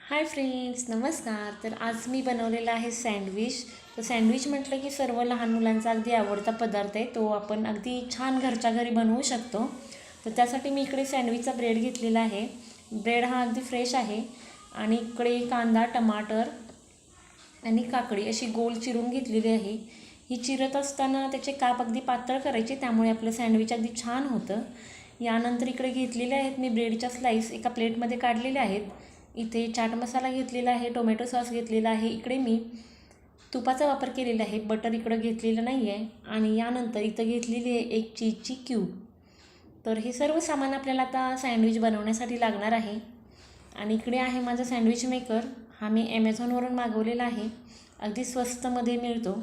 Hi friends, नमस्कार. तर आज मी बनवलेला आहे सँडविच. तर सँडविच म्हटलं की सर्व लहान मुलांचा अगदी आवडता पदार्थ आहे. तो आपण अगदी छान घरच्या घरी बनवू शकतो. तर त्यासाठी मी इकडे सँडविचचा ब्रेड घेतलेला आहे. ब्रेड हा अगदी फ्रेश आहे आणि इकडे कांदा, टमाटर आणि काकडी अशी गोल चिरून घेतलेली आहे. ही चिरत असताना त्याचे काप अगदी पातळ करायचे, त्यामुळे आपलं सँडविच अगदी छान होतं. यानंतर इकडे घेतलेले आहेत मी ब्रेडच्या स्लाईस एका प्लेटमध्ये काढलेल्या आहेत. इथे चाट मसाला घेतलेला आहे, टोमॅटो सॉस घेतलेला आहे. इकडे मी तुपाचा वापर केलेला आहे, बटर इकडं घेतलेलं नाही आहे. आणि यानंतर इथं घेतलेली आहे एक चीजची क्यूब. तर हे सर्व सामान आपल्याला आता सँडविच बनवण्यासाठी लागणार आहे. आणि इकडे आहे माझा सँडविच मेकर. हा मी ॲमेझॉनवरून मागवलेला आहे, अगदी स्वस्तमध्ये मिळतो.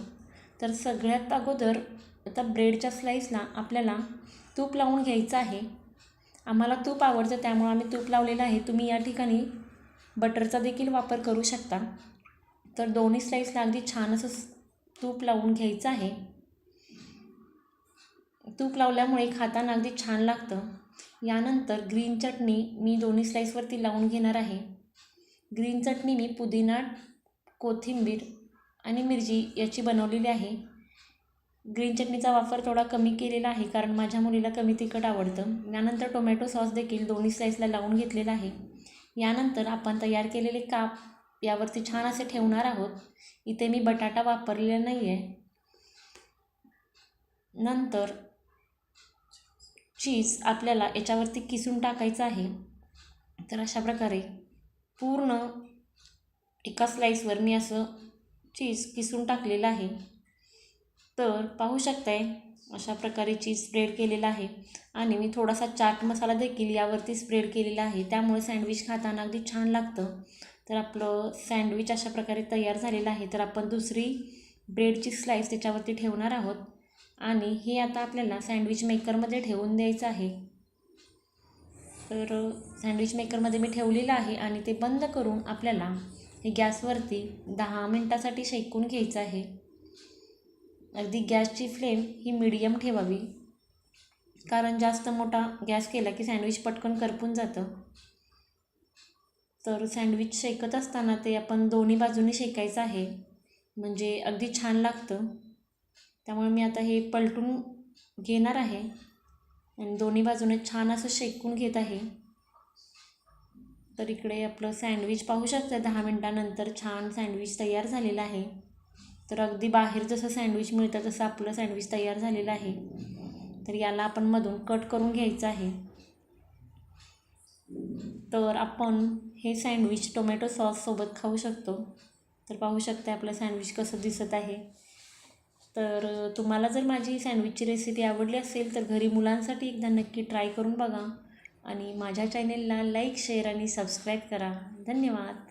तर सगळ्यात अगोदर आता ब्रेडच्या स्लाईसला आपल्याला तूप लावून घ्यायचं आहे. आम्हाला तूप आवडतं त्यामुळे आम्ही तूप लावलेलं आहे. तुम्ही या ठिकाणी बटरचा देखील वापर करू शकता. तर दोन्ही स्लाईसला अगदी छान असं तूप लावून घ्यायचं आहे. तूप लावल्यामुळे खाताना अगदी छान लागतं. यानंतर ग्रीन चटणी मी दोन्ही स्लाईसवरती लावून घेणार आहे. ग्रीन चटणी मी पुदिना, कोथिंबीर आणि मिरची याची बनवलेली आहे. ग्रीन चटणीचा वापर थोडा कमी केलेला आहे, कारण माझ्या मुलीला कमी तिखट आवडतं. यानंतर टोमॅटो सॉस देखील दोन्ही स्लाईसला लावून घेतलेला आहे. यानंतर आपण तयार केलेले काप यावरती छान असे ठेवणार आहोत. इथे मी बटाटा वापरलेला नाही आहे. नंतर चीज आपल्याला याच्यावरती किसून टाकायचं आहे. तर अशा प्रकारे पूर्ण एका स्लाईसवर मी असं चीज किसून टाकलेलं आहे. तर पाहू शकताय अशा प्रकारे चीज स्प्रेड केलेला आहे. आणि मी थोडासा चाट मसाला देखील यावरती स्प्रेड केलेला आहे, त्यामुळे सँडविच खाताना अगदी छान लागतं. तर आपलं सँडविच अशा प्रकारे तयार झालेलं आहे. तर आपण दुसरी ब्रेडची स्लाईस त्याच्यावरती ठेवणार आहोत आणि हे आता आपल्याला सँडविच मेकरमध्ये ठेवून द्यायचं आहे. तर सँडविच मेकरमध्ये मी ठेवलेलं आहे आणि ते बंद करून आपल्याला हे गॅसवरती 10 मिनटासाठी शेकून घ्यायचं आहे. अगदी गॅसची फ्लेम ही मीडियम ठेवावी, कारण जास्त मोठा गॅस केला की सँडविच पटकन करपून जातं. तर सँडविच शेकत असताना ते आपण दोन्ही बाजूनी शेकायचं आहे, म्हणजे अगदी छान लागतं. त्यामुळे मी आता हे पलटून घेणार आहे आणि दोन्ही बाजूने छान असं शेकून घेत आहे. तर इकडे आपलं सँडविच पाहू शकता 10 मिनटानंतर छान सँडविच तयार झालेलं आहे. तर अगदी बाहेर जसं सँडविच मिळतं तसं आपलं सँडविच तयार झालेलं आहे. तर याला आपण मधून कट करून घ्यायचं आहे. तर आपण हे सँडविच टोमॅटो सॉससोबत खाऊ शकतो. तर पाहू शकता आपलं सँडविच कसं दिसत आहे. तर तुम्हाला जर माझी सँडविचची रेसिपी आवडली असेल तर घरी मुलांसाठी एकदा नक्की ट्राय करून बघा आणि माझ्या चॅनेलला लाईक, शेअर आणि सबस्क्राईब करा. धन्यवाद.